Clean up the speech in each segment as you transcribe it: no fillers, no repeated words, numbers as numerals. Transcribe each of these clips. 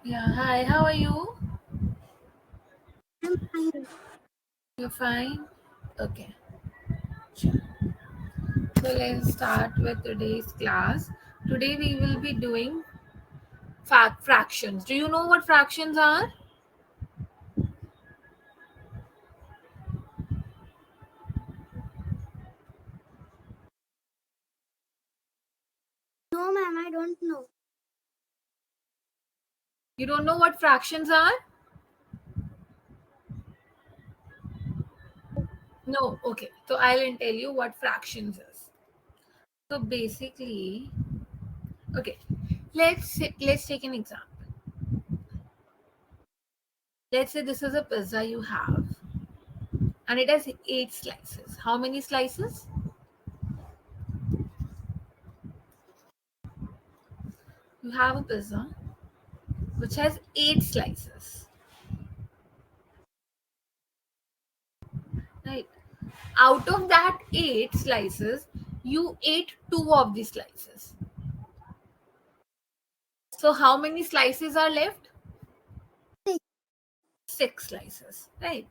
Yeah, hi, how are you? I'm fine. You're fine? Okay, sure. So let's start with today's class. Today we will be doing fractions. Do you know what fractions are? No, ma'am, I don't know. You don't know what fractions are? No, okay. So I'll tell you what fractions is. So basically, okay, let's take an example. Let's say this is a pizza you have and it has 8 slices. How many slices? You have a pizza which has 8 slices, right? Out of that 8 slices, you ate 2 of the slices. So how many slices are left? Six. 6 slices, right?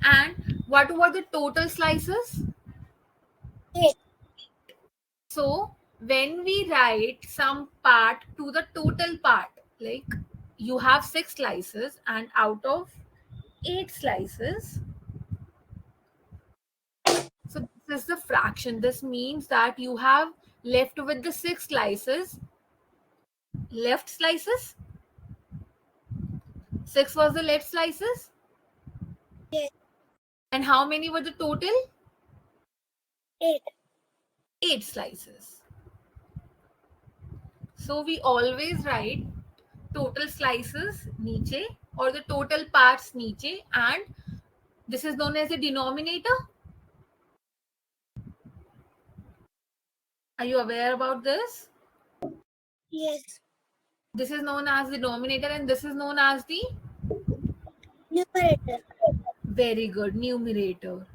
And what were the total slices? Eight. So when we write some part to the total part, like you have 6 slices and out of 8 slices, so this is the fraction. This means that you have left with the 6 slices, left slices. 6 was the left slices. Yes. And how many were the total? Eight. 8 slices. So we always write total slices niche or the total parts niche, and this is known as the denominator. Are you aware about this? Yes. This is known as the denominator and this is known as the Numerator. very good numerator.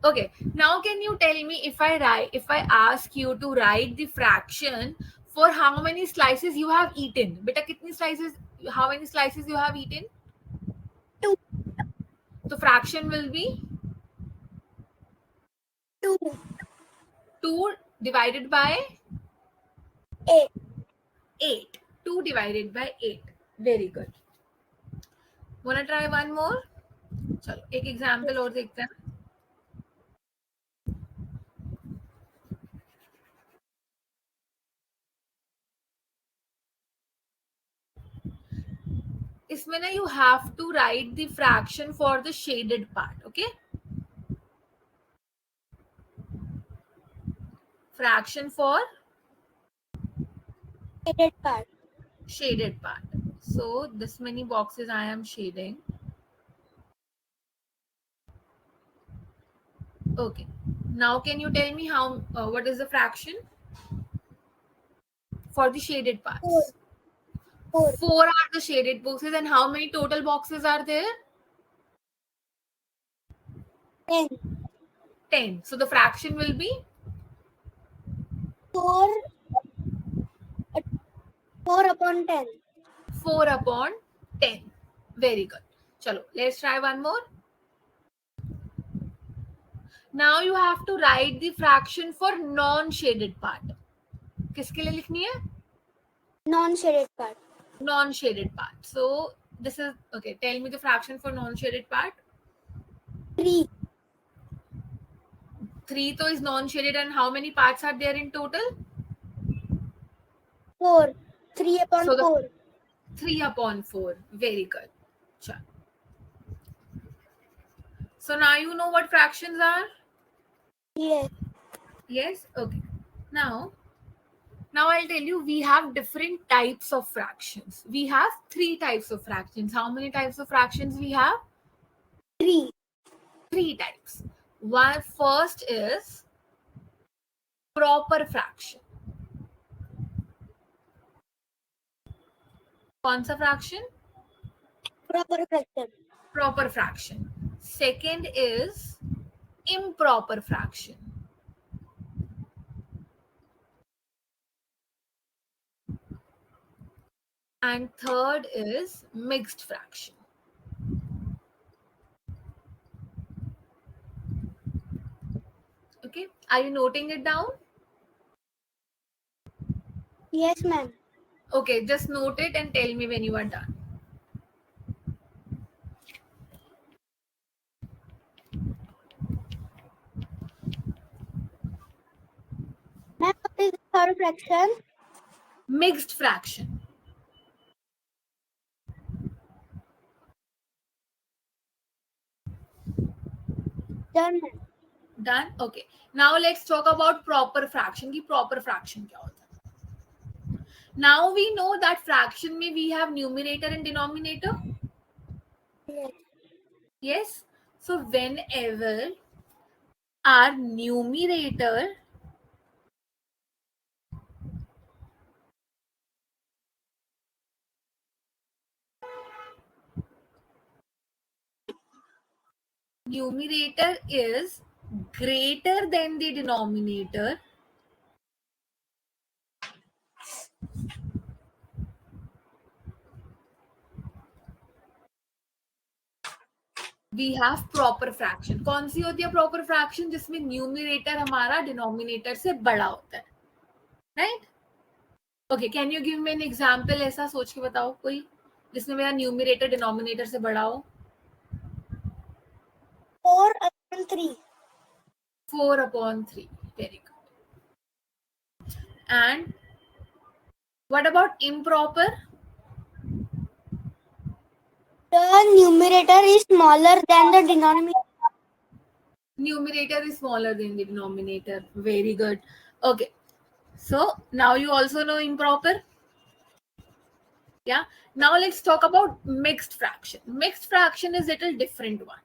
Okay, now can you tell me if I ask you to write the fraction for how many slices you have eaten? Beta kitni slices how many slices you have eaten? Two. The fraction will be Two. 2 divided by Eight. 8. 2 divided by 8. Very good. Wanna try one more? चलो एक example Yes. और देखते हैं. इसमें ना you have to write the fraction for the shaded part. Okay, fraction for Shaded part. shaded part. So this many boxes I am shading. Okay, now can you tell me how what is the fraction for the shaded Four. parts? Four. 4 are the shaded boxes and how many total boxes are there? 10. 10. So the fraction will be Four. uh, 4/10. 4 upon 10. Very good. Chalo, let's try one more. Now you have to write the fraction for non-shaded part. किसके लिए लिखनी है? Non-shaded part. Non-shaded part. So this is okay. Tell me the fraction for non-shaded part. Three. 3 तो is non-shaded and how many parts are there in total? Four. Three upon So the four. 3 upon 4. Very good. Chal. So now you know what fractions are? Yes. Yes? Okay. Now, now I'll tell you we have different types of fractions. We have 3 types of fractions. How many types of fractions we have? Three. 3 types. One first is proper fraction. कौन सा fraction? Proper fraction. Proper fraction. Second is improper fraction. and third is mixed fraction. Okay, are you noting it down? Yes, ma'am. Okay, just note it and tell me when you are done. Ma'am, what is the third fraction? Mixed fraction. Done, ma'am. Done. Okay, now let's talk about proper fraction. की proper fraction क्या होता है? Now we know that fraction में we have numerator and denominator. Yes. Yes. So whenever our numerator is greater than the denominator, we have proper fraction. कौन सी होती है proper fraction? जिसमें numerator हमारा denominator से बड़ा होता है, right? Okay, can you give me an example? ऐसा सोच के बताओ कोई जिसमें मेरा numerator denominator से बड़ा हो. 4/3. 4/3. Very good. And what about improper? The numerator is smaller than the denominator. Numerator is smaller than the denominator. Very good. Okay, so now you also know improper. Yeah, now let's talk about mixed fraction. Mixed fraction is little different one.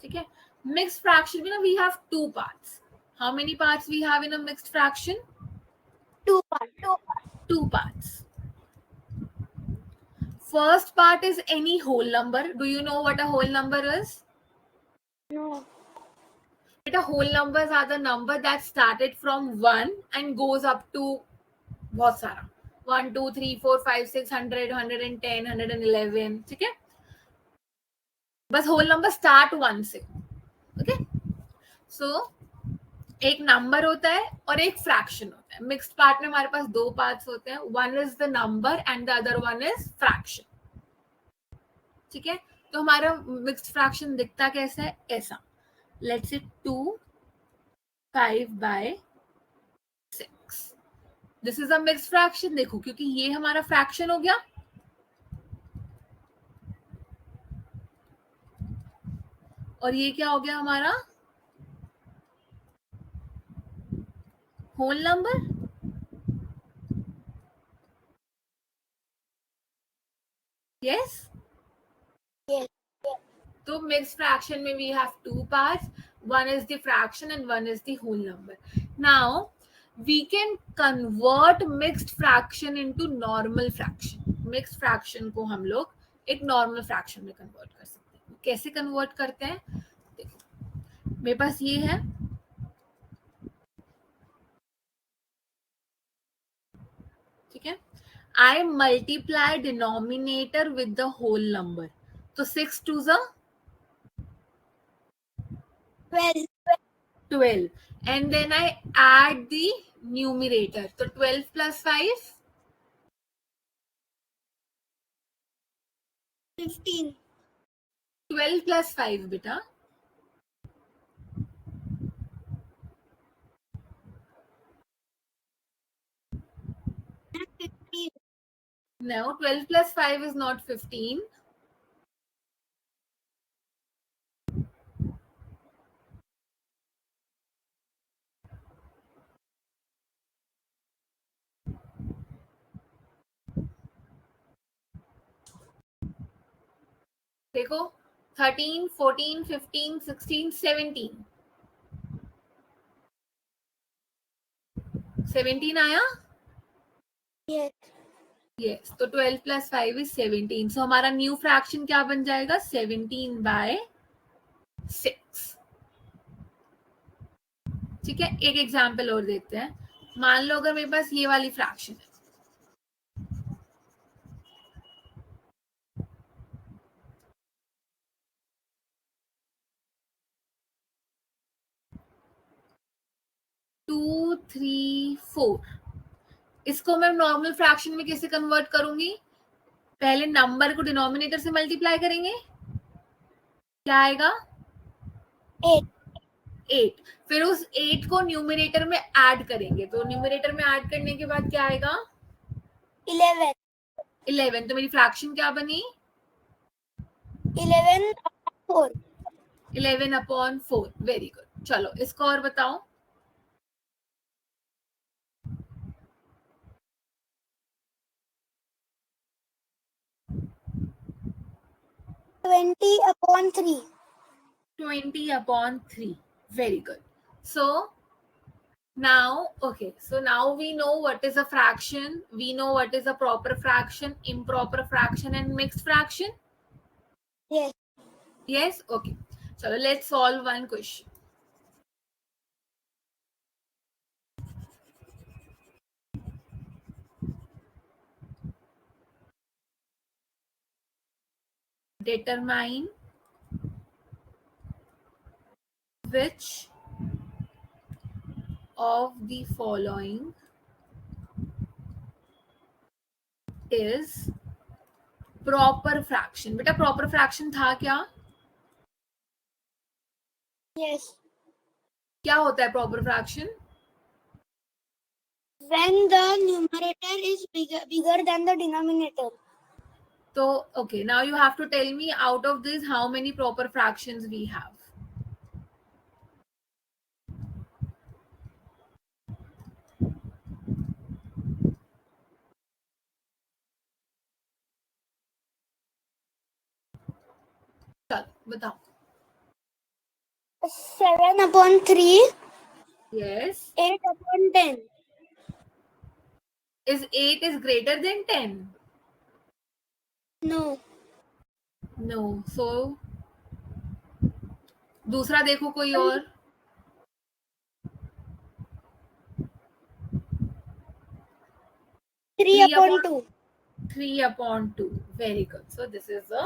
Okay, mixed fraction, we have two parts. How many parts we have in a mixed fraction? 2 parts. Two parts. First part is any whole number. Do you know what a whole number is? No. But a whole numbers are the number that started from 1 and goes up to बहुत सारा 1 2 3 4 5 6 100 110 111. ठीक है, बस whole number start 1 से. Okay, सो एक number होता है और एक फ्रैक्शन होता है. मिक्स्ड पार्ट में हमारे पास दो पार्ट्स होते हैं. One is the number and the other one is fraction. ठीक है, तो हमारा मिक्स्ड फ्रैक्शन दिखता कैसा है? ऐसा. Let's say 2 5/6. This is a mixed fraction. देखो, क्योंकि ये हमारा फ्रैक्शन हो गया और ये क्या हो गया हमारा? Whole number. यस. Yes. तो मिक्स्ड फ्रैक्शन में we have two parts. One is the fraction and one is the whole number. Now we can convert mixed fraction into normal fraction. mixed fraction को हम लोग एक normal fraction में convert कर सकते हैं. कैसे convert करते हैं? देखो, मेरे पास ये है. ठीक है, I multiply denominator with the whole number. तो 6 2s are 12. 12 and then I add the numerator. So 12 plus 5 15. 12 plus 5 beta. And 15. No, 12 plus 5 is not 15. देखो, 13 14 15 16 17. 17 आया. Yes. Yes, तो 12 plus 5 is 17. So हमारा न्यू फ्रैक्शन क्या बन जाएगा? 17/6. ठीक है, एक एग्जाम्पल और देखते हैं. मान लो अगर मेरे पास ये वाली फ्रैक्शन है, 2, 3, 4। इसको मैं नॉर्मल फ्रैक्शन में कैसे कन्वर्ट करूंगी? पहले नंबर को डिनोमिनेटर से मल्टीप्लाई करेंगे, क्या आएगा? 8. 8। फिर उस 8 को न्यूमरेटर में ऐड करेंगे, तो न्यूमरेटर में ऐड करने के बाद क्या आएगा? 11. 11। तो मेरी फ्रैक्शन क्या बनी? 11/4. 11/4। Very good. चलो इसको और बताओ। 20/3. 20/3। Very good. So now we know what is a fraction, we know what is a proper fraction, improper fraction, and mixed fraction. Yes. Yes. Okay. So let's solve one question. Determine which of the following is proper fraction. बेटा proper fraction था क्या? Yes. क्या होता है proper fraction? When the numerator is bigger than the denominator. So okay, now you have to tell me out of this how many proper fractions we have. चलो बताओ। 7/3. Yes. 8/10. Is 8 is greater than 10? No. No. So दूसरा देखो कोई और। 3/2. 3/2. Very good. So this is a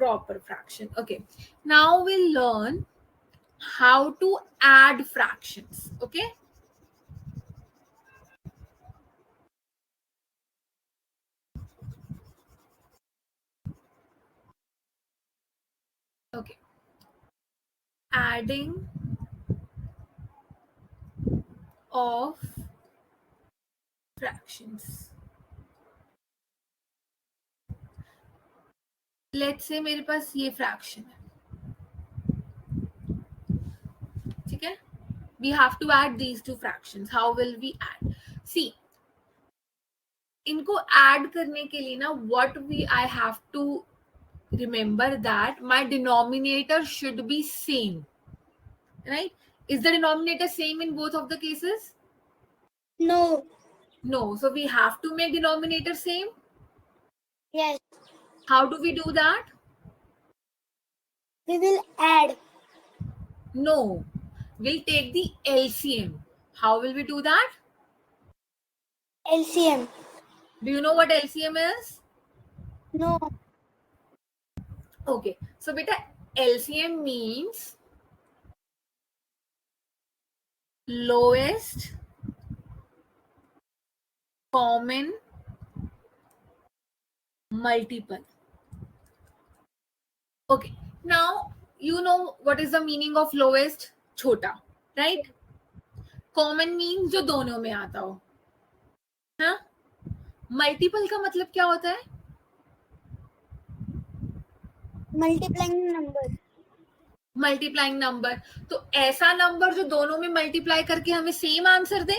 proper fraction. Okay. Now we'll learn how to add fractions. Okay. Okay. Adding of fractions. Let's say मेरे पास ये fraction है, ठीक है? We have to add these two fractions. How will we add? See, इनको add करने के लिए ना I have to remember that my denominator should be same, right? Is the denominator same in both of the cases? No. No. So we have to make denominator same. Yes. How do we do that? We will add. No. We'll take the LCM. How will we do that? LCM. Do you know what LCM is? No. Okay. So beta, LCM means lowest common multiple. Okay. Now you know what is the meaning of lowest? छोटा, right? Common means जो दोनों में आता हो, हाँ? Multiple का मतलब क्या होता है? Multiplying number. Multiplying number. तो ऐसा नंबर जो दोनों में मल्टीप्लाई करके हमें सेम आंसर दे,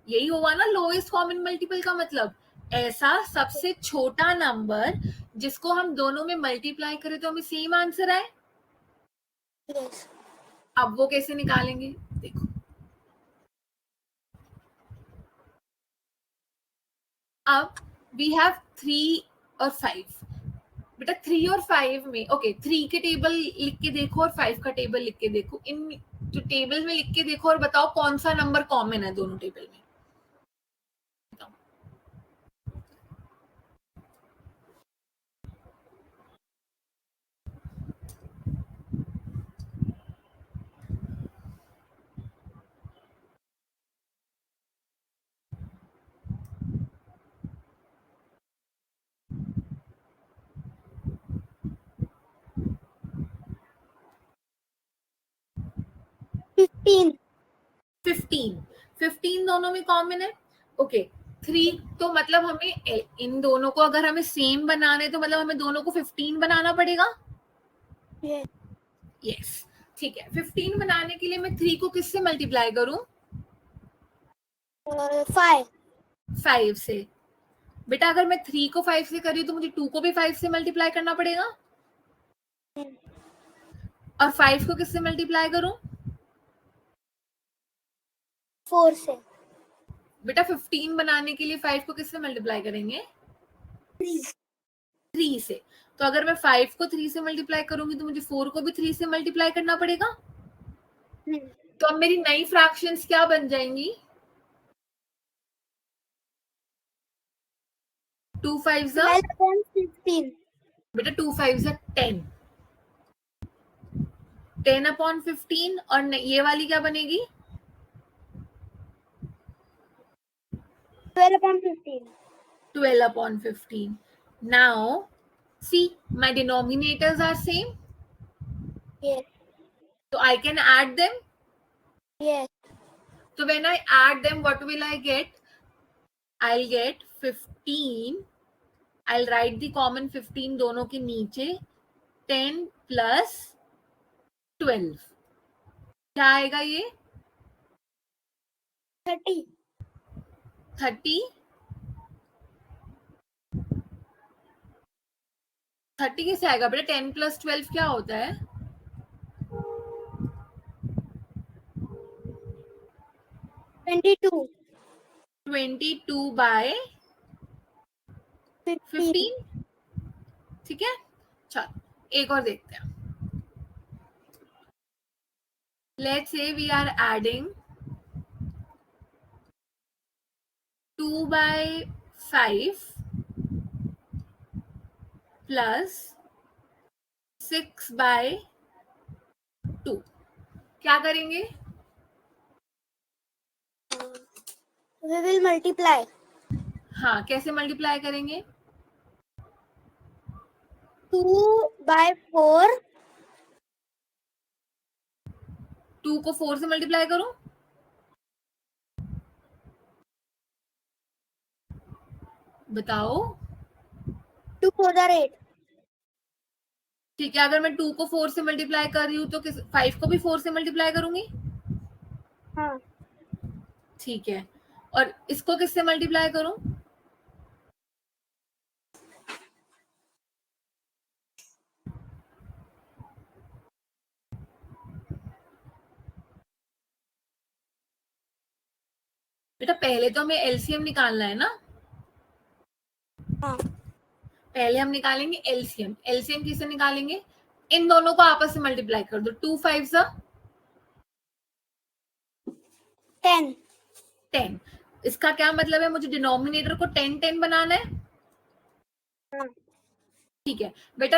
यही हुआ ना लोएस्ट कॉमन मल्टीपल का मतलब। ऐसा सबसे छोटा नंबर जिसको हम दोनों में मल्टीप्लाई करें तो हमें सेम आंसर आए। Yes. अब वो कैसे निकालेंगे देखो। अब वी हैव 3 और 5। बेटा 3 और 5 में ओके 3 के टेबल लिख के देखो और 5 का टेबल लिख के देखो, इन जो टेबल में लिख के देखो और बताओ कौन सा नंबर कॉमन है दोनों टेबल में। 15 दोनों में कॉमन है. ओके 3 तो मतलब हमें इन दोनों को अगर हमें सेम बनाना है तो मतलब हमें दोनों को 15 बनाना पड़ेगा. यस ठीक है. 15 बनाने के लिए मैं 3 को किससे मल्टीप्लाई करूं? 5 से. बेटा अगर मैं 3 को 5 से करी तो मुझे 2 को भी 5 से मल्टीप्लाई करना पड़ेगा. और 5 को किससे मल्टीप्लाई करूं? 4 से. बेटा 15 बनाने के लिए 5 को किससे मल्टीप्लाई करेंगे? 3 से. तो अगर मैं 5 को 3 से मल्टीप्लाई करूंगी तो मुझे 4 को भी 3 से मल्टीप्लाई करना पड़ेगा. तो अब मेरी नई फ्रैक्शंस क्या बन जाएंगी? 2 5 12/15. बेटा 2 5 10. 10/15 और ये वाली क्या बनेगी? 12/15. 12/15. Now see my denominators are same. Yes. So I can add them. Yes. So when I add them, what will I get? I'll get 15. I'll write the common 15 दोनों के नीचे. 10 plus 12. क्या आएगा ये? 30. 30. 30 कैसे आएगा बेटा? 10 plus 12 क्या होता है? 22. 22 by 15. ठीक है. चल एक और देखते हैं. Let's say we are adding 2 by 5 plus 6 by 2. क्या करेंगे? We will multiply. हाँ कैसे मल्टीप्लाई करेंगे? 2/4. 2 को 4 से मल्टीप्लाई करूं? बताओ. 2 4 are 8. ठीक है. अगर मैं 2 को 4 से मल्टीप्लाई कर रही हूँ तो 5 को भी 4 से मल्टीप्लाई करूंगी. हाँ. ठीक है. और इसको किससे मल्टीप्लाई करूं? बेटा पहले तो हमें एलसीएम निकालना है ना. हाँ. पहले हम निकालेंगे एलसीएम. एलसीएम किससे निकालेंगे? इन दोनों को आपस में मल्टीप्लाई कर दो. 2 5 10. 10. इसका क्या मतलब है? मुझे डिनोमिनेटर को 10 10 बनाना है. हाँ. ठीक है बेटा.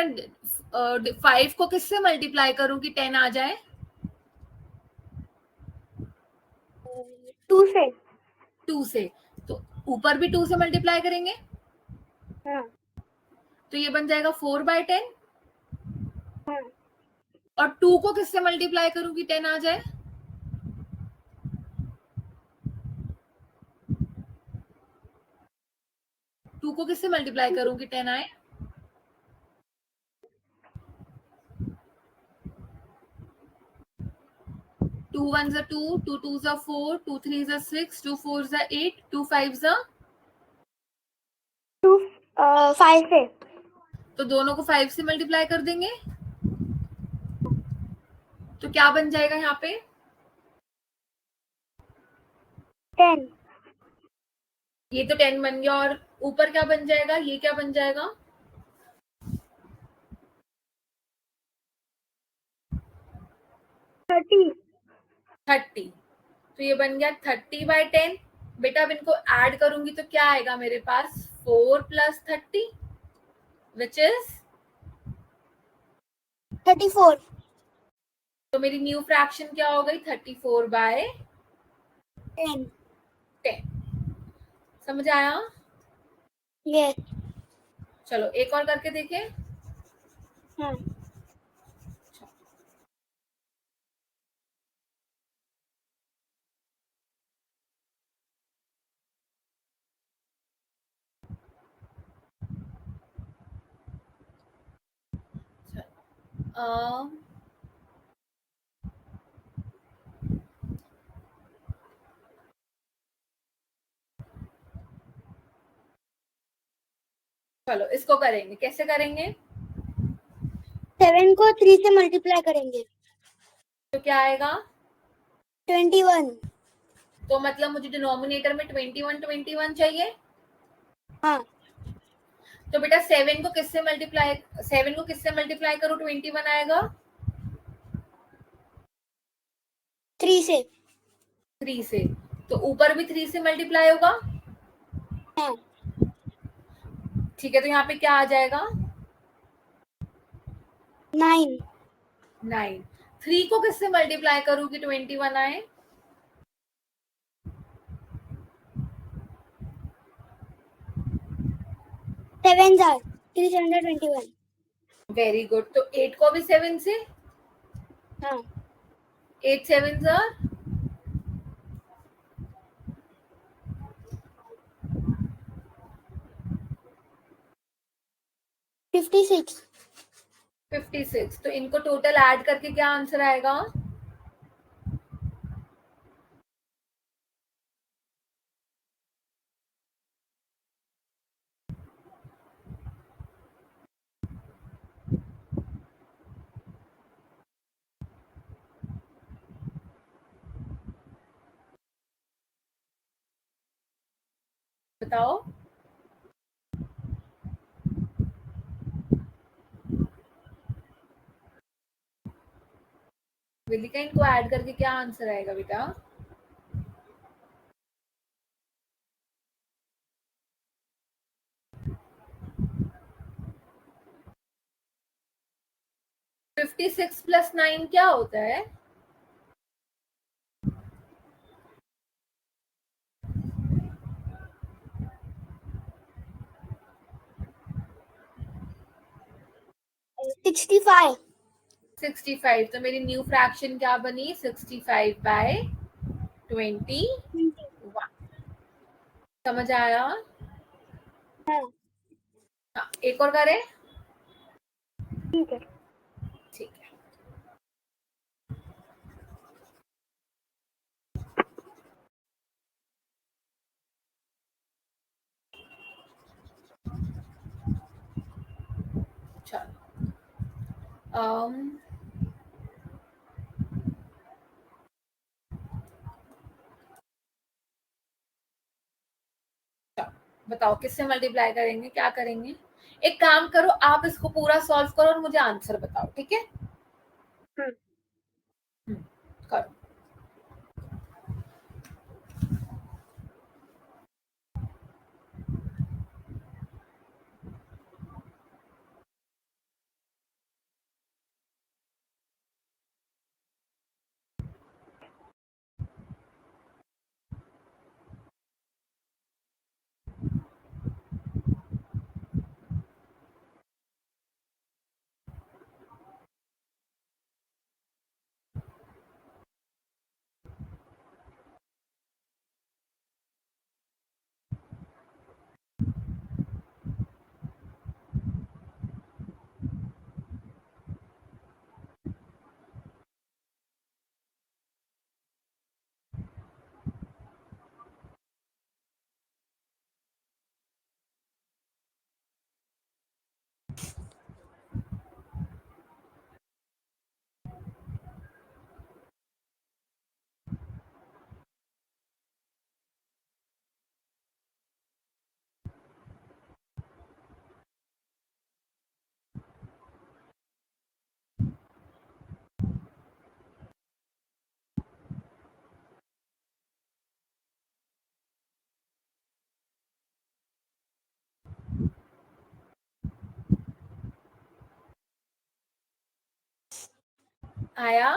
5 को किससे मल्टीप्लाई करूं कि 10 आ जाए? 2 से. 2 से. तो ऊपर भी 2 से मल्टीप्लाई करेंगे. हाँ. तो ये बन जाएगा 4/10. हाँ. और 2 को किससे मल्टीप्लाई करूं कि 10 आ जाए? 2 को किससे मल्टीप्लाई करूं कि 10 आए? 2 1s are 2, 2 2s are 4, 2 3s are 6, 2 4s are 8, 2 5s are 5 से. तो दोनों को 5 से मल्टीप्लाई कर देंगे. तो क्या बन जाएगा यहाँ पे? 10. ये तो 10 बन गया. और ऊपर क्या बन जाएगा? ये क्या बन जाएगा? 30. 30. तो ये बन गया 30/10. बेटा अब इनको ऐड करूंगी तो क्या आएगा मेरे पास? 4 + 30 विच इज 34. तो मेरी न्यू फ्रैक्शन क्या हो गई? 34/10. 10. समझ आया? Yes. चलो एक और करके देखें. हाँ. चलो इसको करेंगे, कैसे करेंगे? 7 को 3 से मल्टीप्लाई करेंगे। तो क्या आएगा? 21। तो मतलब मुझे डिनोमिनेटर में 21 चाहिए। हाँ। तो बेटा 7 को किससे मल्टीप्लाई करूँ 21 आएगा? 3 से। 3 से। तो ऊपर भी 3 से मल्टीप्लाई होगा। हाँ। ठीक है, तो यहाँ पे क्या आ जाएगा? 9। 9। 3 को किससे मल्टीप्लाई करूँ कि 21 आए? 7 आर 321। Very good. तो 8 को भी 7 से। हाँ। 8 7 आर 56। 56। तो इनको टोटल ऐड करके क्या आंसर आएगा? बताओ। विलिका, इनको ऐड करके क्या आंसर आएगा बेटा? 56 प्लस 9 क्या होता है? Sixty five. 65। तो मेरी न्यू फ्रैक्शन क्या बनी? 65/21। समझ आया? हाँ। हाँ, एक और करें। ठीक है। ठीक है। चलो बताओ किससे मल्टीप्लाई करेंगे, क्या करेंगे? एक काम करो, आप इसको पूरा सॉल्व करो और मुझे आंसर बताओ, ठीक है? हाँ। करो। आया?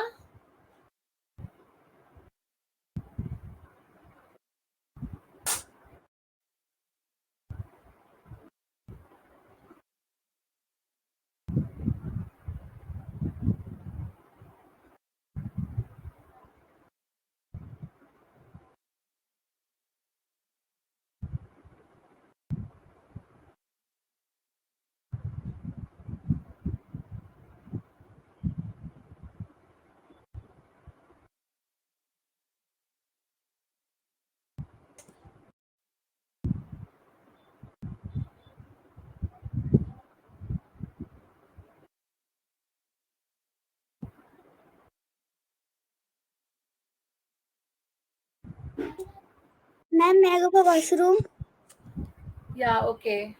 Ma'am, may I go for washroom? Yeah, okay.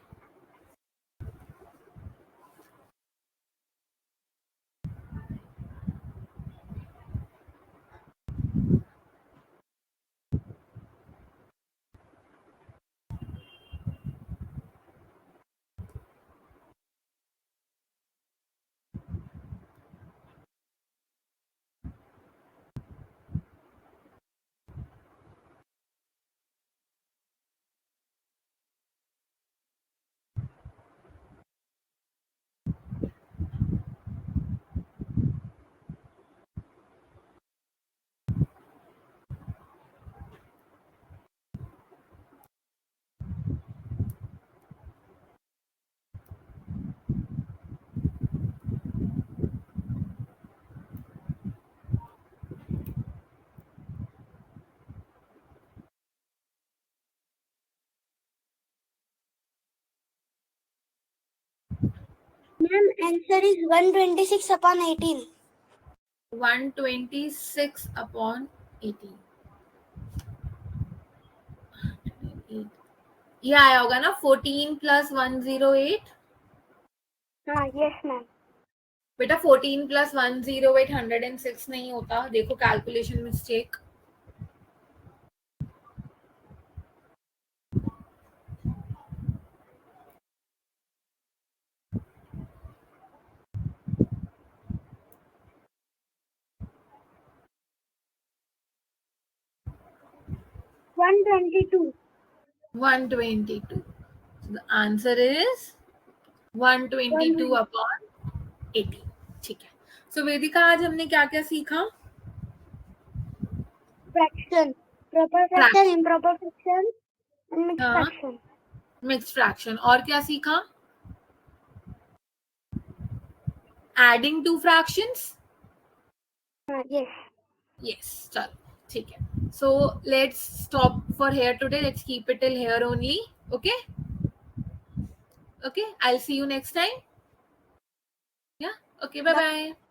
Ma'am, answer is 126 upon 18. 126 upon 18. ये आया होगा ना 14 प्लस 108. Yes, ma'am. बेटा 14 प्लस 108 106 नहीं होता. देखो calculation mistake. One 22. 122. So the answer is 122 upon 18. ठीक है. So वेदिका आज हमने क्या क्या सीखा? Fraction. Proper fraction, improper fraction, and mixed हाँ, fraction. Mixed fraction. और क्या सीखा? Adding two fractions. Yes. Yes, चलो ठीक है. So let's stop for here today. Let's keep it till here only. Okay. Okay. I'll see you next time. Yeah. Okay. Bye bye.